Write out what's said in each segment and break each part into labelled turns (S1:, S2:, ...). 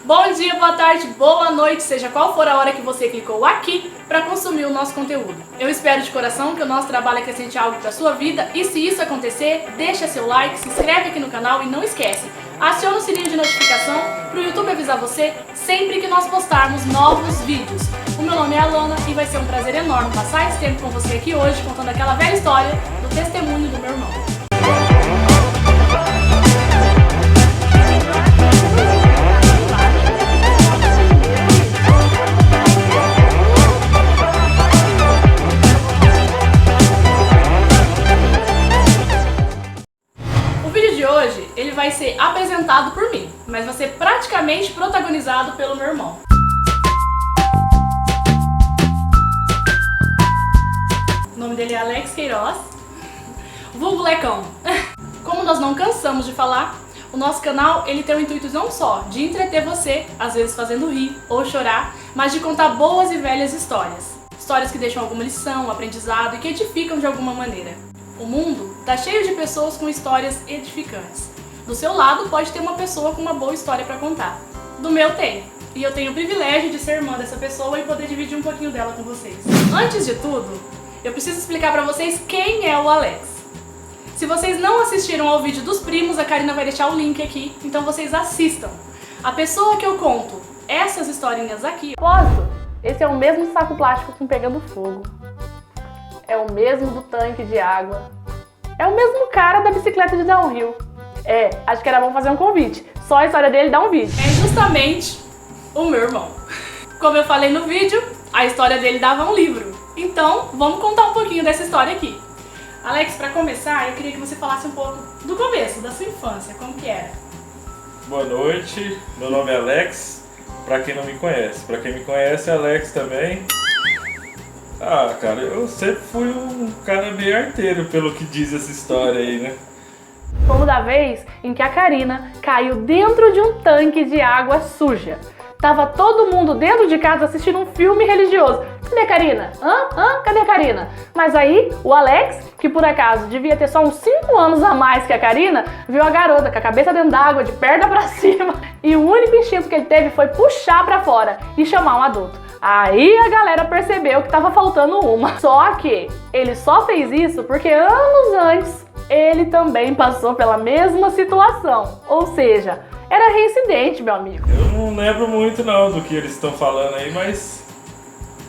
S1: Bom dia, boa tarde, boa noite, seja qual for a hora que você clicou aqui para consumir o nosso conteúdo. Eu espero de coração que o nosso trabalho acrescente algo para sua vida e se isso acontecer, deixa seu like, se inscreve aqui no canal e não esquece, aciona o sininho de notificação para o YouTube avisar você sempre que nós postarmos novos vídeos. O meu nome é Alana e vai ser um prazer enorme passar esse tempo com você aqui hoje contando aquela velha história do testemunho do meu irmão. Hoje ele vai ser apresentado por mim, mas vai ser praticamente protagonizado pelo meu irmão. O nome dele é Alex Queiroz, vulgo Lecão. Como nós não cansamos de falar, o nosso canal ele tem o intuito não só de entreter você, às vezes fazendo rir ou chorar, mas de contar boas e velhas histórias. Histórias que deixam alguma lição, aprendizado e que edificam de alguma maneira. O mundo está cheio de pessoas com histórias edificantes. Do seu lado pode ter uma pessoa com uma boa história para contar. Do meu tem. E eu tenho o privilégio de ser irmã dessa pessoa e poder dividir um pouquinho dela com vocês. Antes de tudo, eu preciso explicar para vocês quem é o Alex. Se vocês não assistiram ao vídeo dos primos, a Karina vai deixar o link aqui, então vocês assistam. A pessoa que eu conto essas historinhas aqui... Posso? Esse é o mesmo saco plástico com pegando fogo. É o mesmo do tanque de água. É o mesmo cara da bicicleta de downhill. Acho que era bom fazer um convite. Só a história dele dá um vídeo. É justamente o meu irmão. Como eu falei no vídeo, a história dele dava um livro. Então, vamos contar um pouquinho dessa história aqui. Alex, para começar, eu queria que você falasse um pouco do começo, da sua infância, como que era.
S2: Boa noite, meu nome é Alex, para quem não me conhece. Para quem me conhece, é Alex também. Ah, cara, eu sempre fui um cara meio arteiro, pelo que diz essa história aí, né?
S1: Como da vez em que a Karina caiu dentro de um tanque de água suja. Tava todo mundo dentro de casa assistindo um filme religioso. Cadê a Karina? Cadê a Karina? Mas aí, o Alex, que por acaso devia ter só uns 5 anos a mais que a Karina, viu a garota com a cabeça dentro d'água, de perna pra cima. E o único instinto que ele teve foi puxar pra fora e chamar um adulto. Aí a galera percebeu que tava faltando uma. Só que ele só fez isso porque anos antes ele também passou pela mesma situação. Ou seja, era reincidente, meu amigo.
S2: Eu não lembro muito não do que eles estão falando aí, mas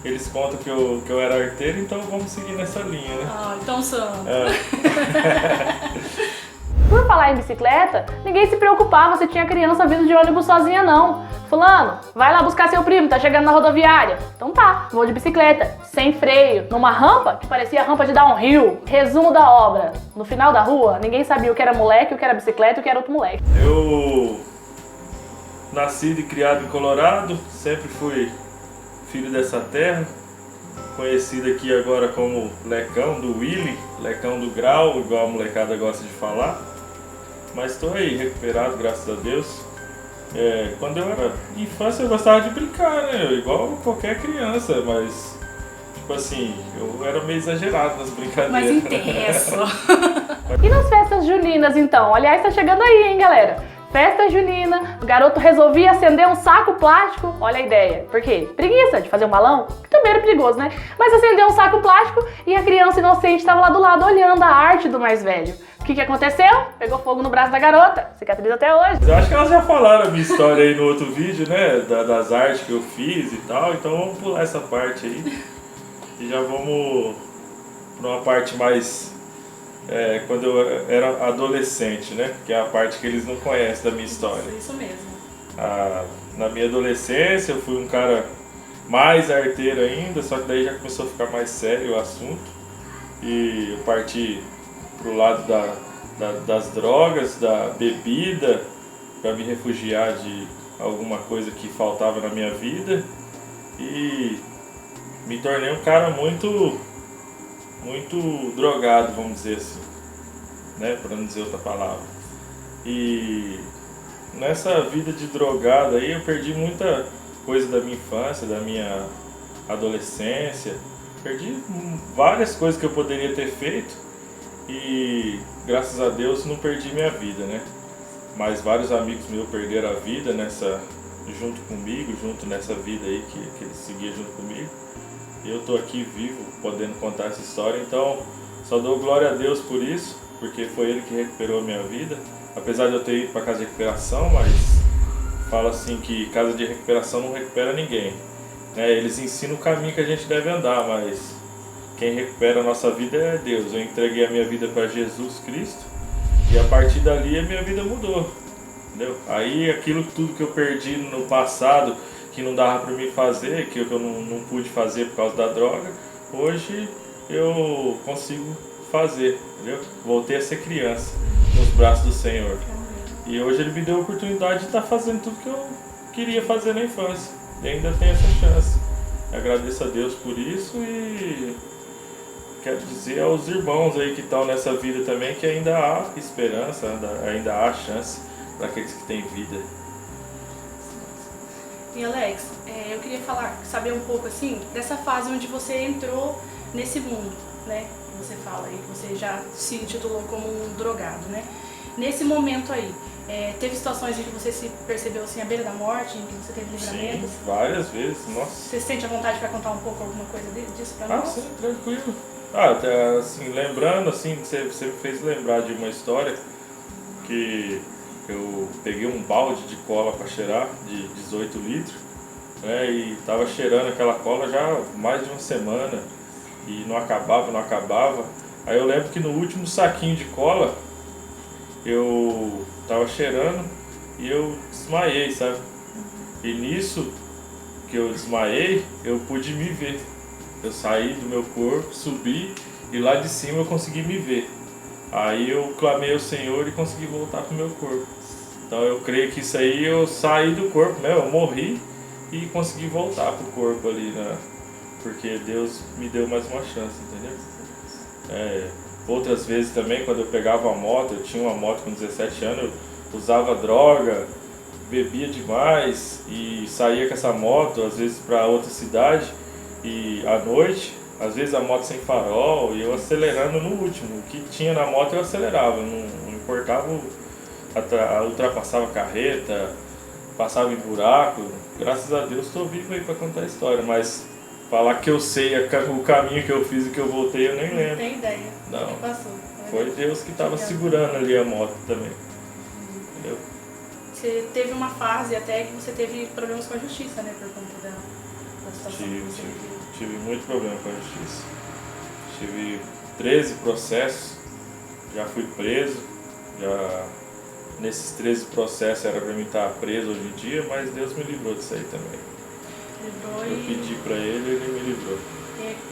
S2: eles contam que eu era arteiro, então vamos seguir nessa linha, né?
S1: Ah, então são. Por falar em bicicleta, ninguém se preocupava se tinha criança vindo de ônibus sozinha não. Fulano, vai lá buscar seu primo, tá chegando na rodoviária. Então tá, vou de bicicleta, sem freio, numa rampa que parecia rampa de downhill. Resumo da obra, no final da rua, ninguém sabia o que era moleque, o que era bicicleta e o que era outro moleque.
S2: Eu nascido e criado em Colorado, sempre fui filho dessa terra, conhecido aqui agora como Lecão do Willy, Lecão do Grau, igual a molecada gosta de falar. Mas estou aí, recuperado, graças a Deus. Quando eu era infância eu gostava de brincar, né? Igual qualquer criança, mas tipo assim, eu era meio exagerado nas brincadeiras.
S1: Mas intenso. E nas festas juninas então? Aliás, tá chegando aí, hein, galera? Festa junina, o garoto resolvia acender um saco plástico, olha a ideia. Por quê? Preguiça de fazer um balão? Que também era perigoso, né? Mas acendeu um saco plástico e a criança inocente estava lá do lado olhando a arte do mais velho. O que aconteceu? Pegou fogo no braço da garota, cicatriz até hoje.
S2: Eu acho que elas já falaram a minha história aí no outro vídeo, né? Das artes que eu fiz e tal, então vamos pular essa parte aí. E já vamos para uma parte mais... quando eu era adolescente, né? Que é a parte que eles não conhecem da minha história.
S1: Isso mesmo.
S2: Na minha adolescência eu fui um cara mais arteiro ainda, só que daí já começou a ficar mais sério o assunto. E eu parti pro lado das drogas, da bebida, para me refugiar de alguma coisa que faltava na minha vida. E me tornei um cara muito drogado, vamos dizer assim, né, para não dizer outra palavra. E nessa vida de drogado aí eu perdi muita coisa da minha infância, da minha adolescência, perdi várias coisas que eu poderia ter feito e graças a Deus não perdi minha vida, né? Mas vários amigos meus perderam a vida junto comigo, junto nessa vida aí que ele seguia junto comigo. E eu estou aqui vivo, podendo contar essa história. Então, só dou glória a Deus por isso, porque foi Ele que recuperou a minha vida. Apesar de eu ter ido para casa de recuperação, mas fala assim que casa de recuperação não recupera ninguém. Eles ensinam o caminho que a gente deve andar, mas quem recupera a nossa vida é Deus. Eu entreguei a minha vida para Jesus Cristo e a partir dali a minha vida mudou. Entendeu? Aí aquilo tudo que eu perdi no passado, que não dava para mim fazer, que eu não pude fazer por causa da droga, hoje eu consigo fazer, entendeu? Voltei a ser criança nos braços do Senhor. E hoje Ele me deu a oportunidade de estar fazendo tudo que eu queria fazer na infância. E ainda tenho essa chance. Agradeço a Deus por isso e quero dizer aos irmãos aí que estão nessa vida também que ainda há esperança, ainda há chance para aqueles que têm vida.
S1: E Alex, eu queria saber um pouco assim, dessa fase onde você entrou nesse mundo, né? Você fala aí que você já se intitulou como um drogado, né? Nesse momento aí, teve situações em que você se percebeu assim à beira da morte, em que você teve livramentos?
S2: Sim, várias vezes, nossa.
S1: Você sente a vontade para contar um pouco alguma coisa disso para nós?
S2: Sim, tranquilo. Até assim, lembrando, assim, você me fez lembrar de uma história que eu peguei um balde de cola para cheirar, de 18 litros, né, e tava cheirando aquela cola já há mais de uma semana e não acabava. Aí eu lembro que no último saquinho de cola eu tava cheirando e eu desmaiei, sabe? E nisso que eu desmaiei, eu pude me ver. Eu saí do meu corpo, subi e lá de cima eu consegui me ver. Aí eu clamei ao Senhor e consegui voltar pro meu corpo. Então eu creio que isso aí eu saí do corpo, né? Eu morri e consegui voltar pro corpo ali, né? Porque Deus me deu mais uma chance, entendeu? Outras vezes também, quando eu pegava a moto, eu tinha uma moto com 17 anos, eu usava droga, bebia demais e saía com essa moto, às vezes para outra cidade e à noite, às vezes a moto sem farol e eu acelerando no último. O que tinha na moto eu acelerava, não importava, ultrapassava carreta, passava em buraco. Graças a Deus estou vivo aí para contar a história, mas falar que eu sei o caminho que eu fiz e que eu voltei eu nem lembro.
S1: Não tem ideia.
S2: Não.
S1: O que passou.
S2: Foi Deus que estava segurando ali a moto também. Entendeu?
S1: Você teve uma fase até que você teve problemas com a justiça, né? Por conta da situação que você viveu.
S2: Tive muito problema com a justiça. Tive 13 processos, já fui preso, nesses 13 processos era para mim estar preso hoje em dia, mas Deus me livrou disso aí também. Eu pedi para Ele me livrou.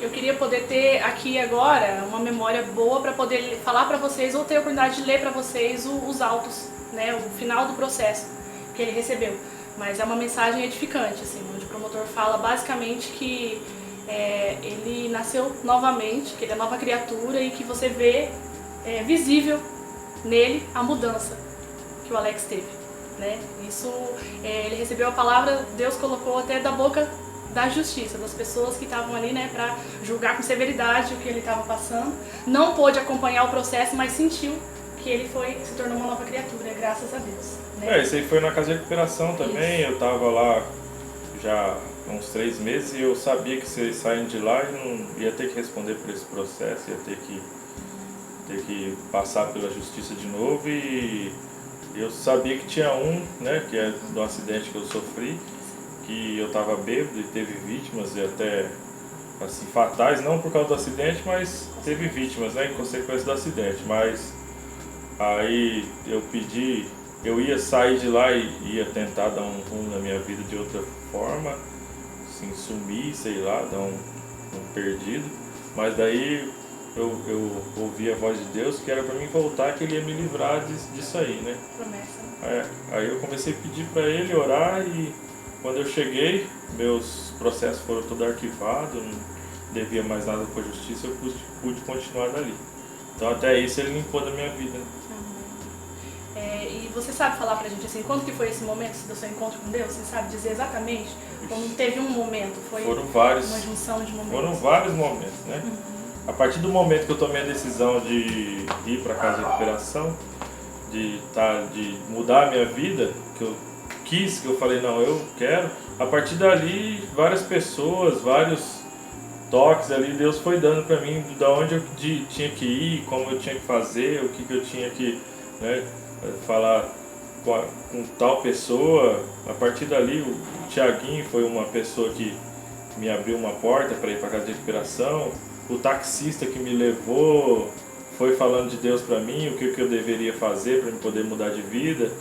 S1: Eu queria poder ter aqui agora uma memória boa para poder falar para vocês ou ter a oportunidade de ler para vocês os autos, né, o final do processo que ele recebeu. Mas é uma mensagem edificante, assim, onde o promotor fala basicamente que ele nasceu novamente, que ele é nova criatura e que você vê visível nele a mudança que o Alex teve, né? Isso, ele recebeu a palavra, Deus colocou até da boca da justiça, das pessoas que estavam ali, né, para julgar com severidade o que ele estava passando. Não pôde acompanhar o processo, mas sentiu que ele se tornou uma nova criatura, graças a Deus, né?
S2: Isso aí foi na casa de recuperação também. Isso. Eu tava lá já há uns 3 meses e eu sabia que se saindo de lá eu não ia ter que responder por esse processo, ia ter que passar pela justiça de novo, e eu sabia que tinha né, que é do acidente que eu sofri, que eu estava bêbado e teve vítimas e até assim, fatais, não por causa do acidente, mas teve vítimas, né, em consequência do acidente. Mas aí eu ia sair de lá e ia tentar dar um rumo na minha vida de outra forma, assim, sumir, sei lá, dar um perdido, mas daí eu ouvi a voz de Deus que era para mim voltar, que Ele ia me livrar disso aí, né?
S1: Promessa.
S2: Aí eu comecei a pedir para Ele, orar, e quando eu cheguei, meus processos foram todos arquivados, não devia mais nada com a justiça, eu pude continuar dali. Então até isso Ele limpou da minha vida.
S1: E você sabe falar pra gente assim, quando que foi esse momento do seu encontro com Deus? Você sabe dizer exatamente? Como teve um momento?
S2: Foram vários.
S1: Uma junção de momentos?
S2: Foram vários momentos, né? A partir do momento que eu tomei a decisão de ir para a casa de recuperação, de mudar a minha vida, que quis, que eu falei, não, eu quero, a partir dali, várias pessoas, vários toques ali, Deus foi dando para mim da onde eu tinha que ir, como eu tinha que fazer, o que eu tinha que, né, falar com tal pessoa. A partir dali, o Tiaguinho foi uma pessoa que me abriu uma porta para ir para casa de recuperação. O taxista que me levou foi falando de Deus para mim, o que eu deveria fazer para poder mudar de vida.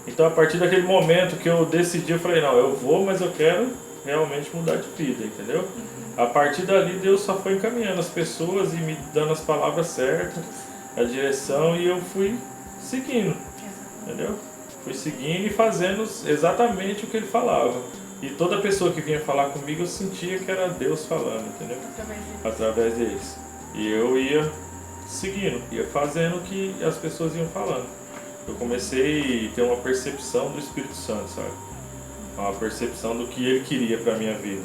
S2: Então, a partir daquele momento que eu decidi, eu falei, não, eu vou, mas eu quero realmente mudar de vida, entendeu? A partir dali, Deus só foi encaminhando as pessoas e me dando as palavras certas, a direção, e eu fui seguindo, entendeu? Fui seguindo e fazendo exatamente o que ele falava. E toda pessoa que vinha falar comigo, eu sentia que era Deus falando, entendeu? Através deles. E eu ia seguindo, ia fazendo o que as pessoas iam falando. Eu comecei a ter uma percepção do Espírito Santo, sabe? Uma percepção do que ele queria para a minha vida.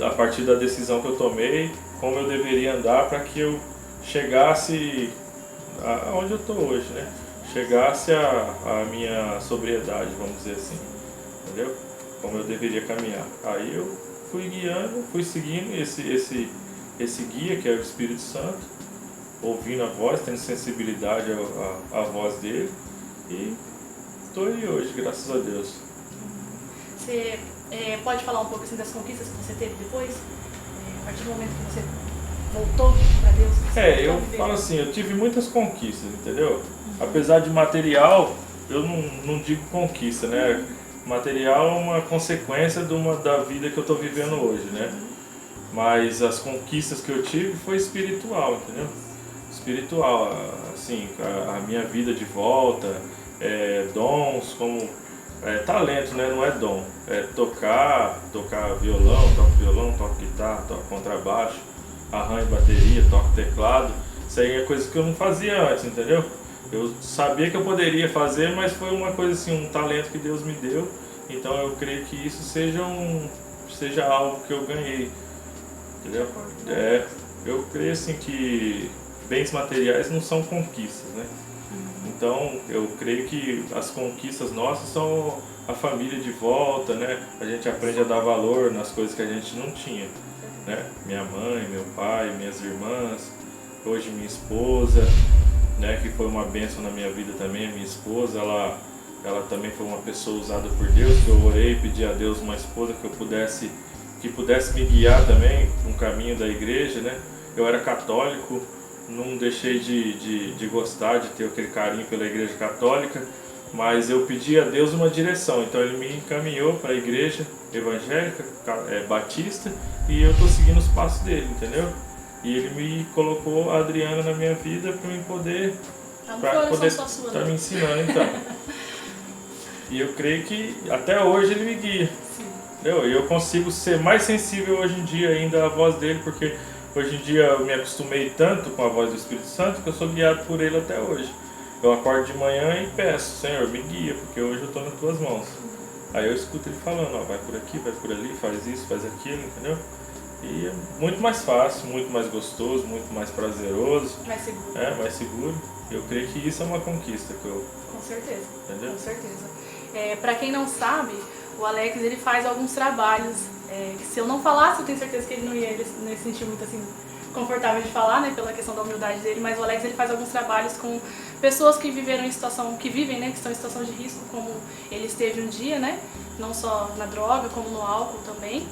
S2: A partir da decisão que eu tomei, como eu deveria andar para que eu chegasse aonde eu estou hoje, né? Chegasse a minha sobriedade, vamos dizer assim, entendeu? Como eu deveria caminhar. Aí eu fui guiando, fui seguindo esse guia que é o Espírito Santo, ouvindo a voz, tendo sensibilidade à voz dele, e estou aí hoje, graças a Deus.
S1: Você pode falar um pouco assim, das conquistas que você teve depois? A partir do momento que você voltou para Deus?
S2: Eu falo assim, eu tive muitas conquistas, entendeu? Apesar de material, eu não digo conquista, né? Material é uma consequência da vida que eu estou vivendo hoje, né? Mas as conquistas que eu tive foi espiritual, entendeu? Espiritual, assim, a minha vida de volta, dons como talento, né? Não é dom, é tocar violão, toco guitarra, toco contrabaixo, arranho bateria, toco teclado. Isso aí é coisa que eu não fazia antes, entendeu? Eu sabia que eu poderia fazer, mas foi uma coisa assim, um talento que Deus me deu. Então eu creio que isso seja algo que eu ganhei, entendeu? Eu creio assim que bens materiais não são conquistas, né? Então eu creio que as conquistas nossas são a família de volta, né? A gente aprende a dar valor nas coisas que a gente não tinha, né? Minha mãe, meu pai, minhas irmãs, hoje minha esposa, né, que foi uma bênção na minha vida também. A minha esposa, ela também foi uma pessoa usada por Deus, que eu orei e pedi a Deus uma esposa que pudesse me guiar também no caminho da igreja, né? Eu era católico, não deixei de gostar, de ter aquele carinho pela igreja católica, mas eu pedi a Deus uma direção, então ele me encaminhou para a igreja evangélica, batista, e eu estou seguindo os passos dele, entendeu? E ele me colocou a Adriana na minha vida para eu poder estar me ensinando, então. E eu creio que até hoje ele me guia. Entendeu? E eu consigo ser mais sensível hoje em dia ainda à voz dele, porque hoje em dia eu me acostumei tanto com a voz do Espírito Santo que eu sou guiado por ele até hoje. Eu acordo de manhã e peço, Senhor, me guia, porque hoje eu estou nas tuas mãos. Aí eu escuto ele falando, ó, vai por aqui, vai por ali, faz isso, faz aquilo, entendeu? E é muito mais fácil, muito mais gostoso, muito mais prazeroso.
S1: Mais seguro.
S2: Mais seguro. Eu creio que isso é uma conquista que eu...
S1: Com certeza.
S2: Entendeu?
S1: Com certeza. Para quem não sabe, o Alex ele faz alguns trabalhos que se eu não falasse, eu tenho certeza que ele não ia se sentir muito assim confortável de falar, né, pela questão da humildade dele, mas o Alex ele faz alguns trabalhos com pessoas que viveram em situação, que vivem, né, que estão em situação de risco, como ele esteve um dia, né, não só na droga, como no álcool também.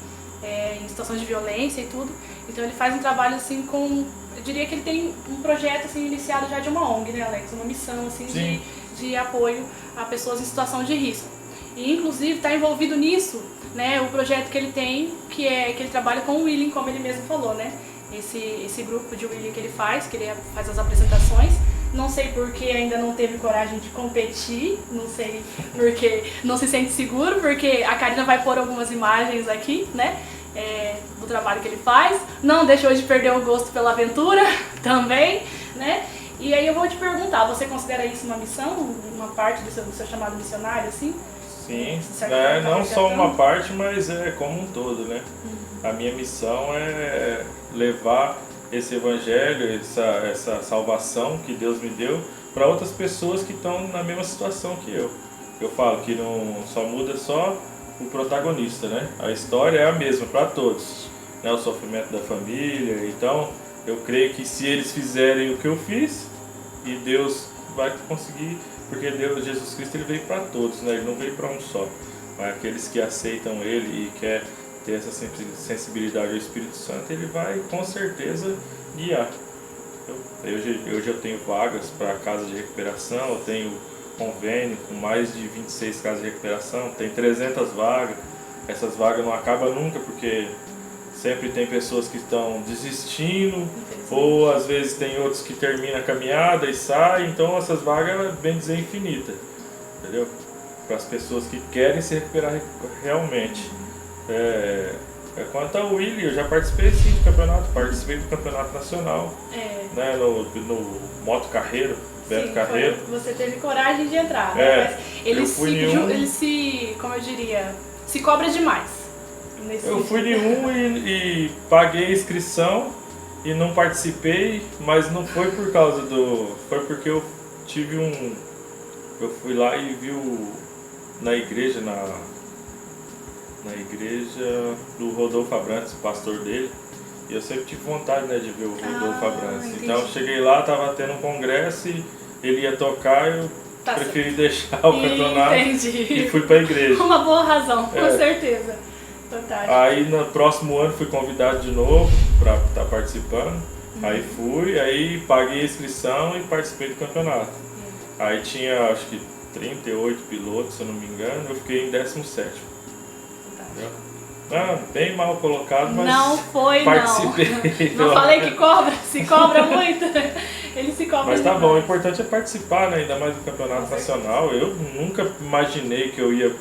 S1: Em situações de violência e tudo. Então ele faz um trabalho assim com... Eu diria que ele tem um projeto assim iniciado já de uma ONG, né, Alex? Uma missão assim de apoio a pessoas em situação de risco. E inclusive está envolvido nisso, né, o projeto que ele tem, que ele trabalha com o Willing, como ele mesmo falou, né? Esse grupo de Willing que ele faz as apresentações. Não sei porque ainda não teve coragem de competir, não sei porque não se sente seguro, porque a Karina vai pôr algumas imagens aqui, né, do trabalho que ele faz. Não deixou de perder o gosto pela aventura também, né? E aí eu vou te perguntar, você considera isso uma missão, uma parte do seu chamado missionário, assim?
S2: Sim, não só uma parte, mas como um todo, né? A minha missão é levar esse evangelho, essa salvação que Deus me deu para outras pessoas que estão na mesma situação que eu. eu falo que não só muda só o protagonista, né? A história é a mesma para todos, né? O sofrimento da família. Então, eu creio que se eles fizerem o que eu fiz, e Deus vai conseguir, porque Deus, Jesus Cristo, ele veio para todos, né? Ele não veio para um só. Mas aqueles que aceitam ele e quer ter essa sensibilidade ao Espírito Santo, ele vai com certeza guiar. Hoje eu tenho vagas para casas de recuperação, eu tenho convênio com mais de 26 casas de recuperação, tem 300 vagas. Essas vagas não acabam nunca, porque sempre tem pessoas que estão desistindo, ou às vezes tem outros que terminam a caminhada e saem, então essas vagas, bem dizer, infinitas, entendeu? Para as pessoas que querem se recuperar realmente. Quanto ao Willy, eu já participei sim do campeonato, participei do campeonato nacional, né, no Moto Carreiro, Beto Carreiro.
S1: Você teve coragem de entrar, né? Mas ele se, como eu diria, se cobra demais.
S2: Eu fui em um e paguei a inscrição e não participei, mas não foi por causa do... Foi porque eu tive um... Eu fui lá e vi na igreja, na igreja do Rodolfo Abrantes, o pastor dele, e eu sempre tive vontade, né, de ver o Rodolfo Abrantes.
S1: Entendi.
S2: Então eu cheguei lá, estava tendo um congresso e ele ia tocar, eu preferi deixar o campeonato e fui para a igreja.
S1: Uma boa razão, com certeza. Fantástico.
S2: Aí no próximo ano fui convidado de novo para estar participando. Aí fui, aí paguei a inscrição e participei do campeonato. Aí tinha acho que 38 pilotos, se eu não me engano, eu fiquei em 17º. Bem mal colocado, mas
S1: não foi,
S2: participei.
S1: Não falei que cobra, se cobra muito. Ele se cobra.
S2: Mas tá bom, o importante é participar, né? Ainda mais do campeonato nacional. Eu nunca imaginei que eu ia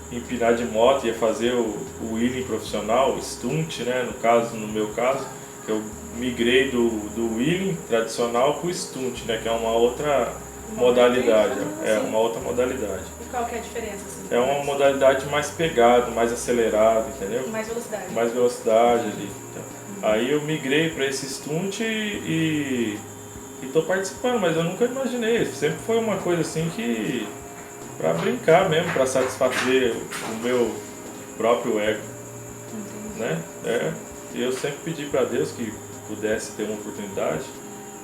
S2: empinar de moto, ia fazer o wheeling profissional, stunt, né? No meu caso, eu migrei do wheeling tradicional para o stunt, né? Que é uma outra modalidade. Uma outra modalidade.
S1: E qual que é a diferença? Assim,
S2: é uma modalidade mais pegada, mais acelerada, entendeu?
S1: Mais velocidade.
S2: Mais velocidade ali. Então, aí eu migrei para esse stunt e tô participando, mas eu nunca imaginei. Sempre foi uma coisa assim que... Pra brincar mesmo, pra satisfazer o meu próprio ego, né? E eu sempre pedi pra Deus que pudesse ter uma oportunidade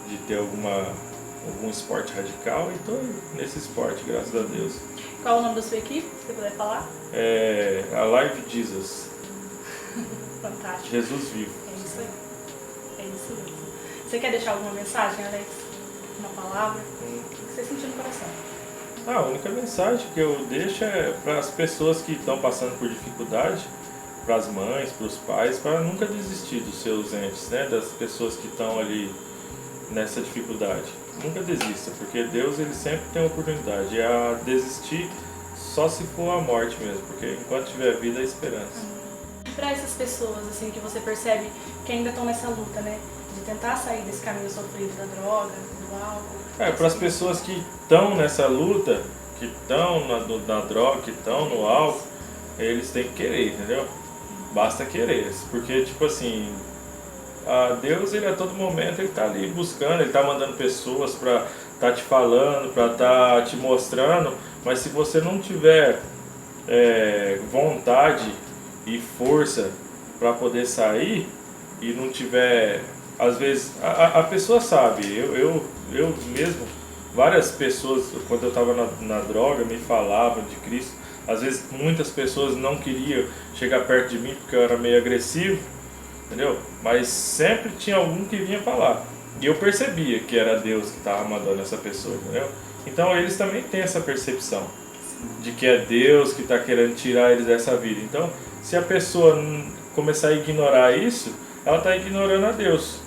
S2: de ter algum esporte radical, e tô nesse esporte, graças a Deus.
S1: Qual é o nome da sua equipe, se você puder falar?
S2: A Live Jesus.
S1: Fantástico.
S2: Jesus vivo.
S1: É isso aí. É isso mesmo. Você quer deixar alguma mensagem, Alex? Uma palavra? O que você sentiu no coração?
S2: A única mensagem que eu deixo é para as pessoas que estão passando por dificuldade, para as mães, para os pais, para nunca desistir dos seus entes, né? Das pessoas que estão ali nessa dificuldade. Nunca desista, porque Deus ele sempre tem uma oportunidade. E a desistir só se for a morte mesmo, porque enquanto tiver vida é esperança.
S1: Para essas pessoas assim que você percebe que ainda estão nessa luta, né? De tentar sair desse caminho sofrido da droga, do álcool.
S2: Para as pessoas que estão nessa luta, que estão na droga, que estão no álcool, eles têm que querer, entendeu? Basta querer, porque tipo assim, Deus ele a todo momento ele está ali buscando, ele está mandando pessoas para estar te falando, para estar te mostrando, mas se você não tiver vontade e força para poder sair e não tiver, às vezes a pessoa sabe, eu mesmo, várias pessoas quando eu estava na droga me falavam de Cristo, às vezes muitas pessoas não queriam chegar perto de mim porque eu era meio agressivo, entendeu? Mas sempre tinha algum que vinha falar, e eu percebia que era Deus que estava mandando essa pessoa, entendeu? Então eles também têm essa percepção de que é Deus que está querendo tirar eles dessa vida. Então se a pessoa começar a ignorar isso, ela está ignorando a Deus,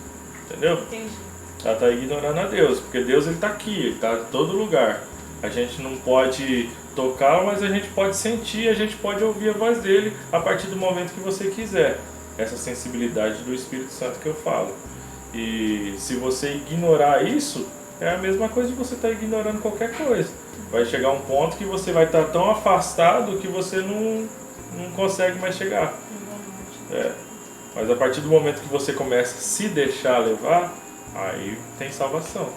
S2: entendeu?
S1: Entendi.
S2: Ela está ignorando a Deus, porque Deus está aqui, Ele está em todo lugar. A gente não pode tocar, mas a gente pode sentir, a gente pode ouvir a voz dele a partir do momento que você quiser. Essa sensibilidade do Espírito Santo que eu falo. E se você ignorar isso, é a mesma coisa de você estar ignorando qualquer coisa. Vai chegar um ponto que você vai estar tão afastado que você não consegue mais chegar. Mas a partir do momento que você começa a se deixar levar, aí tem salvação.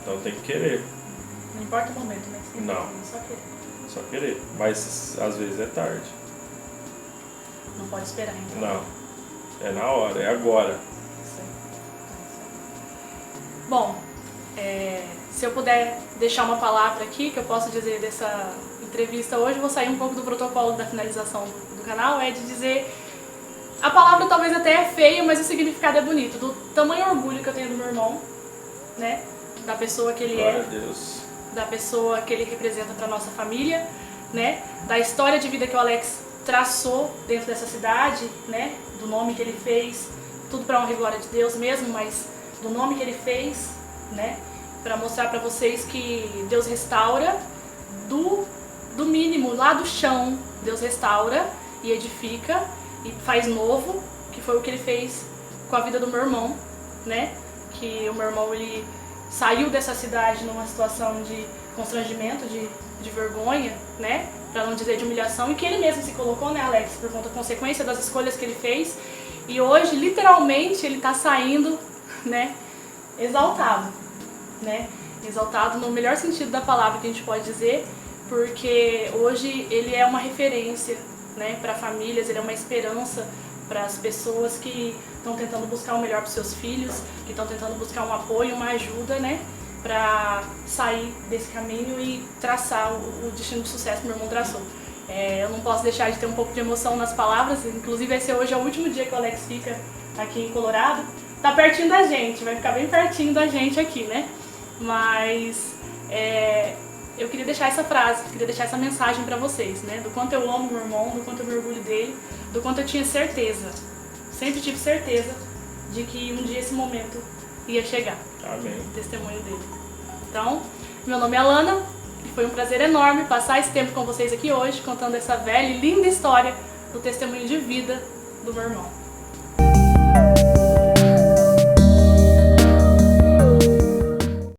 S2: Então tem que querer.
S1: Não importa o momento, né?
S2: Não.
S1: Só querer.
S2: Só querer. Mas às vezes é tarde.
S1: Não pode esperar, então.
S2: Não. É na hora, é agora.
S1: Isso aí. Bom, se eu puder deixar uma palavra aqui que eu posso dizer dessa entrevista hoje, vou sair um pouco do protocolo da finalização do canal, é de dizer... A palavra talvez até é feia, mas o significado é bonito. Do tamanho orgulho que eu tenho do meu irmão, né? Da pessoa que ele
S2: Glória
S1: é.
S2: a Deus.
S1: Da pessoa que ele representa para nossa família, né? Da história de vida que o Alex traçou dentro dessa cidade, né? Do nome que ele fez, tudo para honra e glória de Deus mesmo, mas do nome que ele fez, né? Para mostrar para vocês que Deus restaura do mínimo, lá do chão, Deus restaura e edifica e faz novo, que foi o que ele fez com a vida do meu irmão, né? Que o meu irmão, ele saiu dessa cidade numa situação de constrangimento, de vergonha, né? Pra não dizer de humilhação, e que ele mesmo se colocou, né, Alex, por conta da consequência das escolhas que ele fez. E hoje, literalmente, ele tá saindo, né, exaltado, né? Exaltado no melhor sentido da palavra que a gente pode dizer, porque hoje ele é uma referência, né, para famílias, ele é uma esperança para as pessoas que estão tentando buscar o melhor para os seus filhos, que estão tentando buscar um apoio, uma ajuda, né, para sair desse caminho e traçar o destino de sucesso que meu irmão traçou. Eu não posso deixar de ter um pouco de emoção nas palavras, inclusive esse hoje é o último dia que o Alex fica aqui em Colorado. Tá pertinho da gente, vai ficar bem pertinho da gente aqui, né, mas eu queria deixar essa frase, queria deixar essa mensagem pra vocês, né? Do quanto eu amo meu irmão, do quanto eu me orgulho dele, do quanto eu tinha certeza, sempre tive certeza de que um dia esse momento ia chegar.
S2: Amém.
S1: O testemunho dele. Então, meu nome é Alana e foi um prazer enorme passar esse tempo com vocês aqui hoje, contando essa velha e linda história do testemunho de vida do meu irmão.